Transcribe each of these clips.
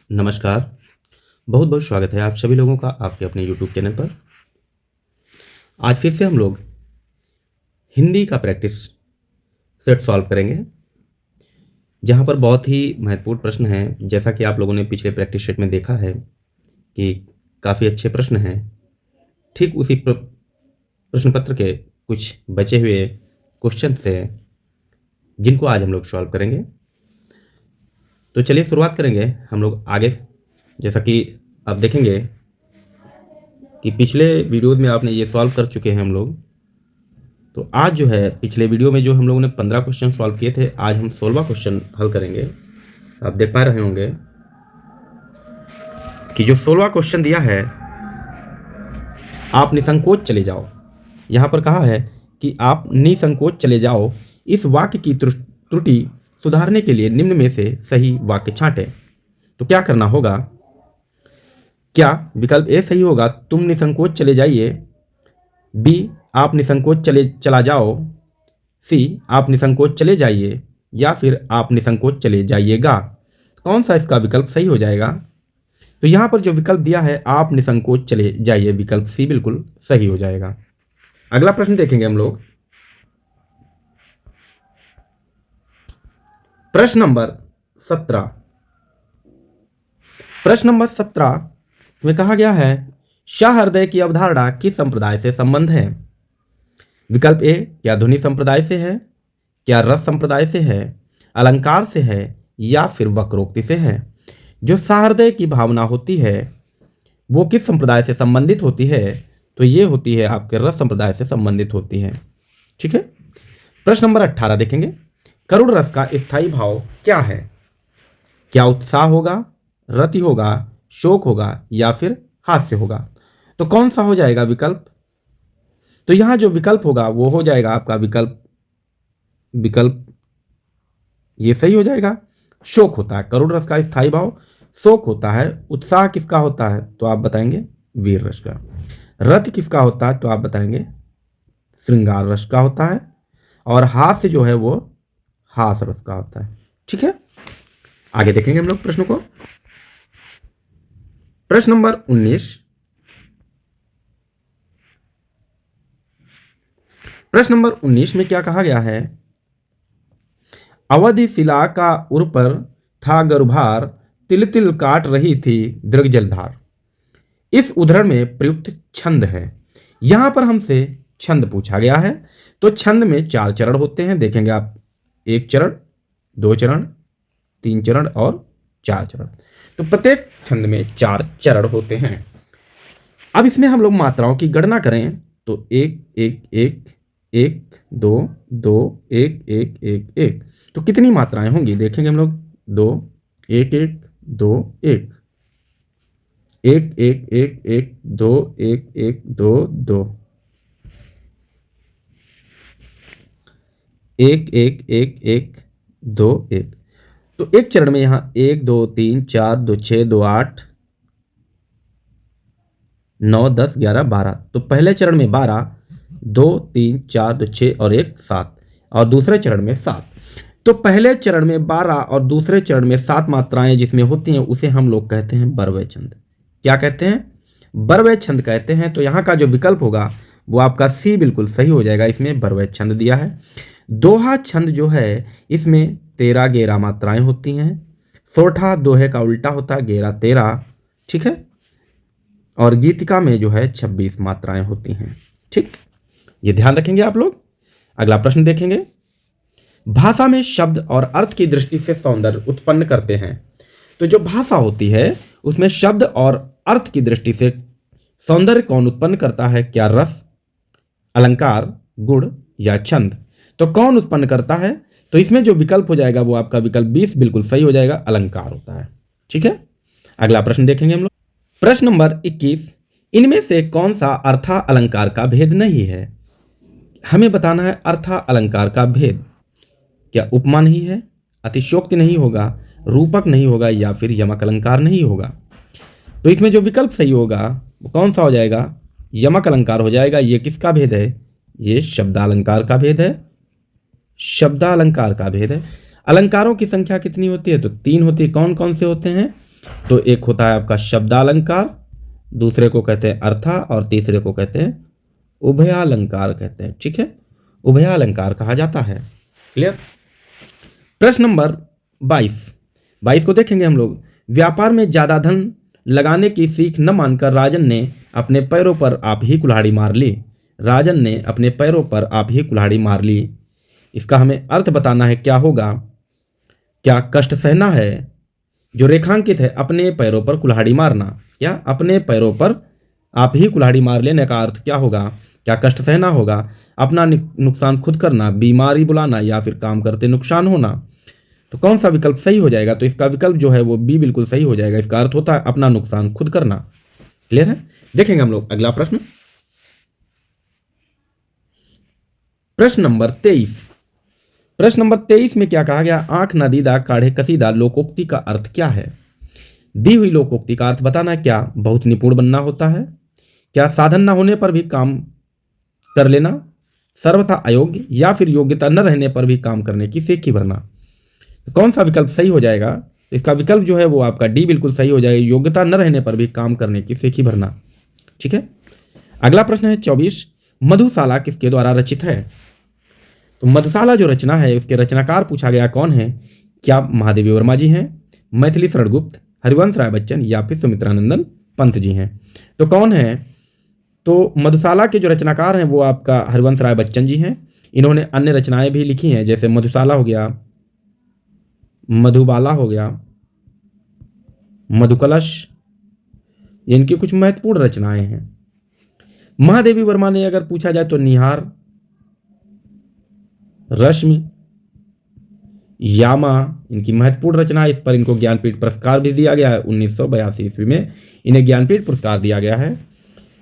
नमस्कार। बहुत बहुत स्वागत है आप सभी लोगों का आपके अपने यूट्यूब चैनल पर। आज फिर से हम लोग हिंदी का प्रैक्टिस सेट सॉल्व करेंगे, जहां पर बहुत ही महत्वपूर्ण प्रश्न हैं। जैसा कि आप लोगों ने पिछले प्रैक्टिस सेट में देखा है कि काफ़ी अच्छे प्रश्न हैं। ठीक उसी प्रश्न पत्र के कुछ बचे हुए क्वेश्चन थे, जिनको आज हम लोग सॉल्व करेंगे। तो चलिए शुरुआत करेंगे हम लोग आगे। जैसा कि आप देखेंगे कि पिछले वीडियो में आपने ये सॉल्व कर चुके हैं हम लोग। तो आज जो है, पिछले वीडियो में जो हम लोगों ने 15 क्वेश्चन सॉल्व किए थे, आज हम 16वां क्वेश्चन हल करेंगे। आप देख पा रहे होंगे कि जो 16वां क्वेश्चन दिया है, आप निसंकोच चले जाओ। यहाँ पर कहा है कि आप निसंकोच चले जाओ। इस वाक्य की त्रुटि सुधारने के लिए निम्न में से सही वाक्य छांटें। तो क्या करना होगा? क्या विकल्प ए सही होगा, तुम निसंकोच चले जाइए। बी, आप निसंकोच चला जाओ। सी, आप निसंकोच चले जाइए। या फिर आप निसंकोच चले जाइएगा। कौन सा इसका विकल्प सही हो जाएगा? तो यहाँ पर जो विकल्प दिया है, आप निसंकोच चले जाइए, विकल्प सी बिल्कुल सही हो जाएगा। अगला प्रश्न देखेंगे हम लोग। प्रश्न नंबर 17। प्रश्न नंबर 17 में कहा गया है, सहृदय की अवधारणा किस संप्रदाय से संबंध है? विकल्प ए, क्या ध्वनि संप्रदाय से है, क्या रस संप्रदाय से है, अलंकार से है, या फिर वक्रोक्ति से है। जो सहृदय की भावना होती है वो किस संप्रदाय से संबंधित होती है? तो ये होती है आपके रस संप्रदाय से संबंधित होती है। ठीक है। प्रश्न नंबर 18 देखेंगे। करुण रस का स्थायी भाव क्या है? क्या उत्साह होगा, रति होगा, शोक होगा, या फिर हास्य होगा। तो कौन सा हो जाएगा विकल्प? तो यहां जो विकल्प होगा वो हो जाएगा आपका विकल्प ये सही हो जाएगा। शोक होता है करुण रस का स्थायी भाव, शोक होता है। उत्साह किसका होता है? तो आप बताएंगे वीर रस का। रति किसका होता है? तो आप बताएंगे श्रृंगार रस का होता है। और हास्य जो है वो हास रस का होता है। ठीक है, आगे देखेंगे हम लोग प्रश्न को। प्रश्न नंबर 19। प्रश्न नंबर 19 में क्या कहा गया है? अवधि शिला का उर पर था गर्भार, तिल तिल काट रही थी दृग जलधार। इस उद्धरण में प्रयुक्त छंद है। यहां पर हमसे छंद पूछा गया है। तो छंद में 4 चरण होते हैं, देखेंगे आप। 1 चरण, 2 चरण, 3 चरण और 4 चरण। तो प्रत्येक छंद में 4 चरण होते हैं। अब इसमें हम लोग मात्राओं की गणना करें तो 1 1 1 1 2 2 1 1 1 1। तो कितनी मात्राएं होंगी देखेंगे हम लोग। 2 1 1 2 1 1 1 1 1 2 1 1 2 2 1 1 1 1 2 1। तो एक चरण में यहां 1 2 3 4 2 6 2 8 9 10 11 12। तो पहले चरण में 12, 2 3 4 2 6 और 1 7, और दूसरे चरण में 7। तो पहले चरण में 12 और दूसरे चरण में 7 मात्राएं जिसमें होती हैं उसे हम लोग कहते हैं बरवय छंद। क्या कहते हैं? बरवय छंद कहते हैं। तो यहाँ का जो विकल्प होगा वो आपका सी बिल्कुल सही हो जाएगा। इसमें बरवय छंद दिया है। दोहा छंद जो है इसमें 13 गेरा मात्राएं होती हैं। सोठा दोहे का उल्टा होता है, गेरा 13। ठीक है। और गीतिका में जो है 26 मात्राएं होती हैं। ठीक, ये ध्यान रखेंगे आप लोग। अगला प्रश्न देखेंगे। भाषा में शब्द और अर्थ की दृष्टि से सौंदर्य उत्पन्न करते हैं। तो जो भाषा होती है उसमें शब्द और अर्थ की दृष्टि से सौंदर्य कौन उत्पन्न करता है? क्या रस, अलंकार, गुण या छंद? तो कौन उत्पन्न करता है? तो इसमें जो विकल्प हो जाएगा वो आपका विकल्प 20 बिल्कुल सही हो जाएगा। अलंकार होता है। ठीक है, अगला प्रश्न देखेंगे हम लोग। प्रश्न नंबर 21। इनमें से कौन सा अर्था अलंकार का भेद नहीं है? हमें बताना है अर्था अलंकार का भेद। क्या उपमा नहीं है, अतिशयोक्ति नहीं होगा, रूपक नहीं होगा, या फिर यमक अलंकार नहीं होगा? तो इसमें जो विकल्प सही होगा वो कौन सा हो जाएगा? यमक अलंकार हो जाएगा। ये किसका भेद है? ये शब्दालंकार का भेद है। शब्दालंकार का भेद है। अलंकारों की संख्या कितनी होती है? तो 3 होती है। कौन कौन से होते हैं? तो एक होता है आपका शब्दालंकार, दूसरे को कहते हैं अर्था और तीसरे को कहते हैं उभयालंकार कहते हैं। ठीक है, उभयालंकार कहा जाता है। क्लियर। प्रश्न नंबर 22 को देखेंगे हम लोग। व्यापार में ज्यादा धन लगाने की सीख न मानकर राजन ने अपने पैरों पर आप ही कुल्हाड़ी मार ली। राजन ने अपने पैरों पर आप ही कुल्हाड़ी मार ली। इसका हमें अर्थ बताना है, क्या होगा। क्या कष्ट सहना है, जो रेखांकित है अपने पैरों पर कुल्हाड़ी मारना, क्या अपने पैरों पर आप ही कुल्हाड़ी मार लेने का अर्थ क्या होगा। क्या कष्ट सहना होगा, अपना नुकसान खुद करना, बीमारी बुलाना, या फिर काम करते नुकसान होना। तो कौन सा विकल्प सही हो जाएगा। तो इसका विकल्प जो है वो बी बिल्कुल सही हो जाएगा। इसका अर्थ होता है अपना नुकसान खुद करना। क्लियर है। देखेंगे हम लोग अगला प्रश्न। प्रश्न नंबर 23 में क्या कहा गया। आंख न दीदा काढ़े कसीदा लोकोक्ति का अर्थ क्या है। दी हुई लोकोक्ति का अर्थ बताना। क्या बहुत निपुण बनना होता है, क्या साधन न होने पर भी काम कर लेना, सर्वथा अयोग्य, या फिर योग्यता न रहने पर भी काम करने की सेखी भरना। तो कौन सा विकल्प सही हो जाएगा। इसका विकल्प जो है वो आपका डी बिल्कुल सही हो जाएगा, योग्यता न रहने पर भी काम करने की सेखी भरना। ठीक है। अगला प्रश्न है 24। मधुशाला किसके द्वारा रचित है। तो मधुशाला जो रचना है उसके रचनाकार पूछा गया कौन है। क्या महादेवी वर्मा जी हैं, मैथिली शरण गुप्त, हरिवंश राय बच्चन, या फिर सुमित्रानंदन पंत जी हैं। तो कौन है। तो मधुशाला के जो रचनाकार हैं वो आपका हरिवंश राय बच्चन जी हैं। इन्होंने अन्य रचनाएं भी लिखी हैं, जैसे मधुशाला हो गया, मधुबाला हो गया, मधुकलश, इनकी कुछ महत्वपूर्ण रचनाएं हैं। महादेवी वर्मा ने अगर पूछा जाए तो निहार, रश्मि, यामा इनकी महत्वपूर्ण रचना है। इस पर इनको ज्ञानपीठ पुरस्कार भी दिया गया है। 1982 ईस्वी में इन्हें ज्ञानपीठ पुरस्कार दिया गया है।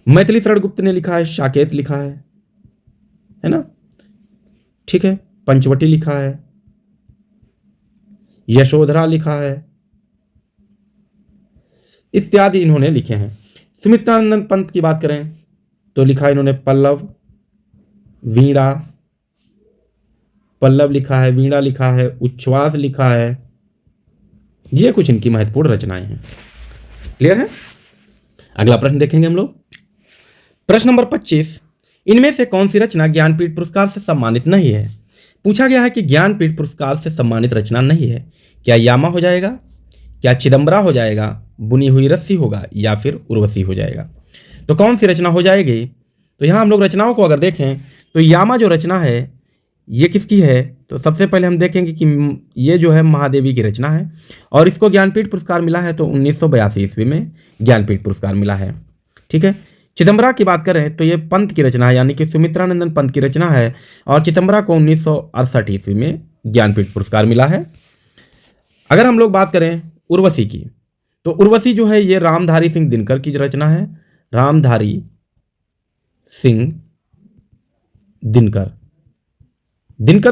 मैथिली शरण गुप्त ने लिखा है, साकेत लिखा है ना। ठीक है। पंचवटी लिखा है, यशोधरा लिखा है, इत्यादि इन्होंने लिखे हैं। सुमित्रानंदन पंत की बात करें तो लिखा है इन्होंने पल्लव, वीणा, पल्लव लिखा है, वीणा लिखा है, उच्छ्वास लिखा है। ये कुछ इनकी महत्वपूर्ण रचनाएं हैं। क्लियर है। अगला प्रश्न देखेंगे हम लोग। प्रश्न नंबर 25। इनमें से कौन सी रचना ज्ञानपीठ पुरस्कार से सम्मानित नहीं है। पूछा गया है कि ज्ञानपीठ पुरस्कार से सम्मानित रचना नहीं है। क्या यामा हो जाएगा, क्या चिदम्बरा हो जाएगा, बुनी हुई रस्सी होगा, या फिर उर्वशी हो जाएगा। तो कौन सी रचना हो जाएगी। तो यहाँ हम लोग रचनाओं को अगर देखें तो यामा जो रचना है ये किसकी है। तो सबसे पहले हम देखेंगे कि ये जो है महादेवी की रचना है और इसको ज्ञानपीठ पुरस्कार मिला है तो 1982 ईस्वी में ज्ञानपीठ पुरस्कार मिला है। ठीक है। चिदम्बरा की बात करें तो ये पंत की रचना है, यानी कि सुमित्रानंदन पंत की रचना है और चिदम्बरा को 1968 ईस्वी में ज्ञानपीठ पुरस्कार मिला है। अगर हम लोग बात करें उर्वशी की तो उर्वशी जो है ये रामधारी सिंह दिनकर की रचना है। रामधारी सिंह दिनकर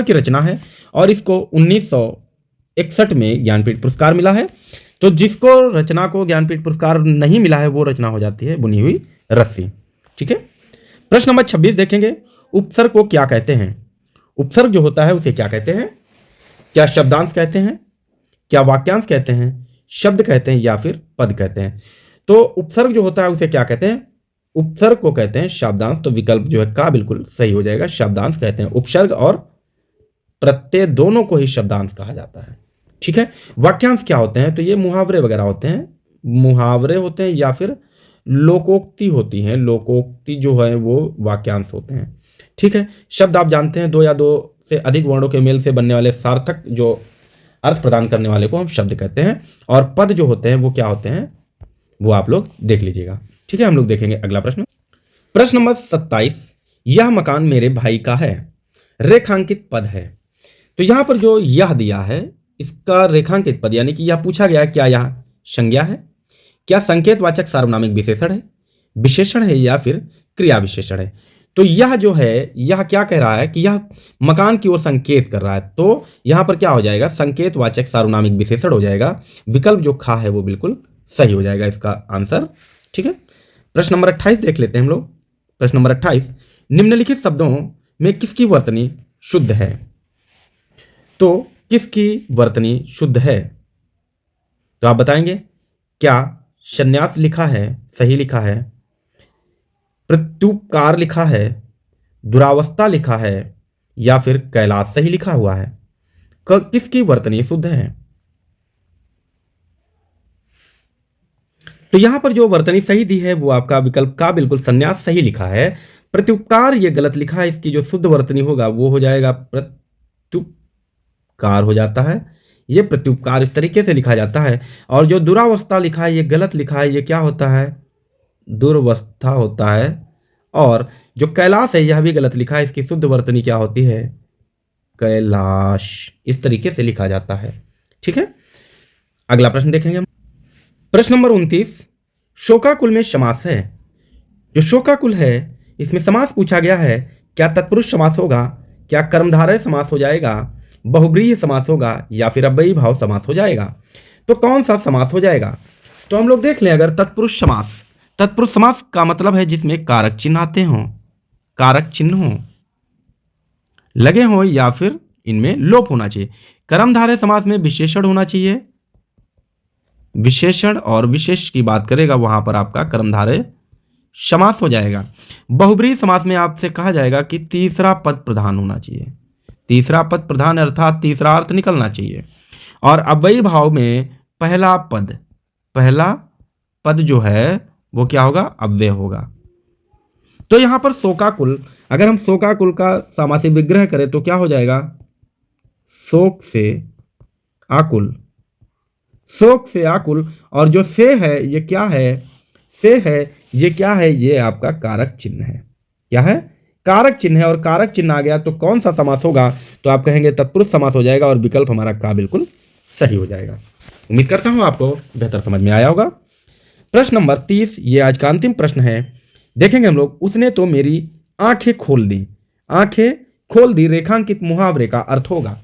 की रचना है और इसको 1961 में ज्ञानपीठ पुरस्कार मिला है। तो जिसको रचना को ज्ञानपीठ पुरस्कार नहीं मिला है वो रचना हो जाती है बुनी हुई रस्सी। ठीक है। प्रश्न नंबर 26 देखेंगे। उपसर्ग को क्या कहते हैं। उपसर्ग जो होता है उसे क्या कहते हैं। क्या शब्दांश कहते हैं, क्या वाक्यांश कहते हैं, शब्द कहते हैं, या फिर पद कहते हैं। तो उपसर्ग जो होता है उसे क्या कहते हैं। उपसर्ग को कहते हैं शब्दांश। तो विकल्प जो है का बिल्कुल सही हो जाएगा, शब्दांश कहते हैं। उपसर्ग और प्रत्यय दोनों को ही शब्दांश कहा जाता है। ठीक है। वाक्यांश क्या होते हैं। तो ये मुहावरे वगैरह होते हैं, मुहावरे होते हैं या फिर लोकोक्ति होती हैं। लोकोक्ति जो है वो वाक्यांश होते हैं। ठीक है। शब्द आप जानते हैं दो या दो से अधिक वर्णों के मेल से बनने वाले सार्थक जो अर्थ प्रदान करने वाले को हम शब्द कहते हैं। और पद जो होते हैं वो क्या होते हैं वो आप लोग देख लीजिएगा। ठीक है। हम लोग देखेंगे अगला प्रश्न। प्रश्न नंबर 27। यह मकान मेरे भाई का है, रेखांकित पद है। तो यहां पर जो यह दिया है इसका रेखांकित पद, यानी कि यह पूछा गया है क्या यह संज्ञा है, क्या संकेतवाचक सार्वनामिक विशेषण है, विशेषण है, या फिर क्रिया विशेषण है। तो यह जो है यह क्या कह रहा है कि यह मकान की ओर संकेत कर रहा है। तो यहां पर क्या हो जाएगा, संकेतवाचक सार्वनामिक विशेषण हो जाएगा। विकल्प जो खा है वो बिल्कुल सही हो जाएगा इसका आंसर। ठीक है। प्रश्न नंबर 28 देख लेते हैं हम लोग। प्रश्न नंबर 28। निम्नलिखित शब्दों में किसकी वर्तनी शुद्ध है। तो किसकी वर्तनी शुद्ध है तो आप बताएंगे क्या संन्यास लिखा है, सही लिखा है, प्रत्युपकार लिखा है, दुरावस्था लिखा है, या फिर कैलाश सही लिखा हुआ है? किसकी वर्तनी शुद्ध है? तो यहां पर जो वर्तनी सही दी है वो आपका विकल्प का बिल्कुल संन्यास सही लिखा है। प्रत्युपकार ये गलत लिखा है, इसकी जो शुद्ध वर्तनी होगा वो हो जाएगा प्रत्युपकार हो जाता है। ये प्रत्युपकार इस तरीके से लिखा जाता है। और जो दुरावस्था लिखा है ये गलत लिखा है, ये क्या होता है? दुर्वस्था होता है। और जो कैलाश है यह भी गलत लिखा है, इसकी शुद्ध वर्तनी क्या होती है? कैलाश। इस तरीके से लिखा जाता है। ठीक है, अगला प्रश्न देखेंगे हम। प्रश्न नंबर 29, शोकाकुल में समास है। जो शोकाकुल है इसमें समास पूछा गया है, क्या तत्पुरुष समास होगा, क्या कर्मधारय समास हो जाएगा, बहुब्रीहि समास होगा, या फिर अव्ययी भाव समास हो जाएगा? तो कौन सा समास हो जाएगा? तो हम लोग देख लें, अगर तत्पुरुष समास, तत्पुरुष समास का मतलब है जिसमें कारक चिन्ह आते हों, कारक चिन्ह हो लगे हों, या फिर इनमें लोप होना चाहिए। कर्मधारय समास में विशेषण होना चाहिए, विशेषण और विशेष की बात करेगा वहां पर आपका कर्मधारय समास हो जाएगा। बहुब्रीहि समास में आपसे कहा जाएगा कि तीसरा पद प्रधान होना चाहिए, तीसरा पद प्रधान अर्थात तीसरा अर्थ निकलना चाहिए। और अव्ययी भाव में पहला पद जो है वो क्या होगा? अव्यय होगा। तो यहां पर शोकाकुल, अगर हम शोकाकुल का सामासिक विग्रह करें तो क्या हो जाएगा? शोक से आकुल, शोक से आकुल। और जो से है ये क्या है? से है ये क्या है? ये आपका कारक चिन्ह है। क्या है? कारक चिन्ह है। और कारक चिन्ह आ गया तो कौन सा समास होगा? तो आप कहेंगे तत्पुरुष समास हो जाएगा, और विकल्प हमारा का बिल्कुल सही हो जाएगा। उम्मीद करता हूं आपको बेहतर समझ में आया होगा। प्रश्न नंबर 30, ये आज का अंतिम प्रश्न है। देखेंगे हम लोग, उसने तो मेरी आंखें खोल दी। आंखें खोल दी रेखांकित मुहावरे का अर्थ होगा।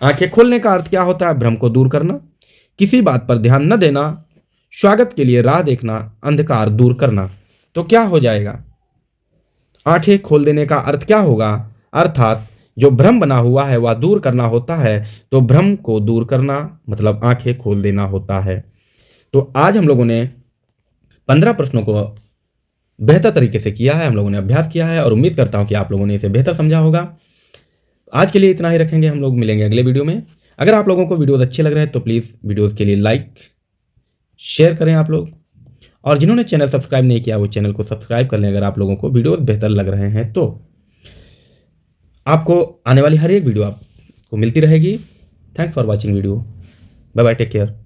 आंखें खोलने का अर्थ क्या होता है? भ्रम को दूर करना, किसी बात पर ध्यान न देना, स्वागत के लिए राह देखना, अंधकार दूर करना। तो क्या हो जाएगा? आंखें खोल देने का अर्थ क्या होगा? अर्थात जो भ्रम बना हुआ है वह दूर करना होता है। तो भ्रम को दूर करना मतलब आंखें खोल देना होता है। तो आज हम लोगों ने 15 प्रश्नों को बेहतर तरीके से किया है, हम लोगों ने अभ्यास किया है, और उम्मीद करता हूं कि आप लोगों ने इसे बेहतर समझा होगा। आज के लिए इतना ही रखेंगे, हम लोग मिलेंगे अगले वीडियो में। अगर आप लोगों को वीडियोस अच्छे लग रहे हैं तो प्लीज़ वीडियोस के लिए लाइक शेयर करें आप लोग, और जिन्होंने चैनल सब्सक्राइब नहीं किया वो चैनल को सब्सक्राइब कर लें अगर आप लोगों को वीडियोस बेहतर लग रहे हैं तो। आपको आने वाली हर एक वीडियो आपको मिलती रहेगी। Thanks for watching video. Bye bye, take care.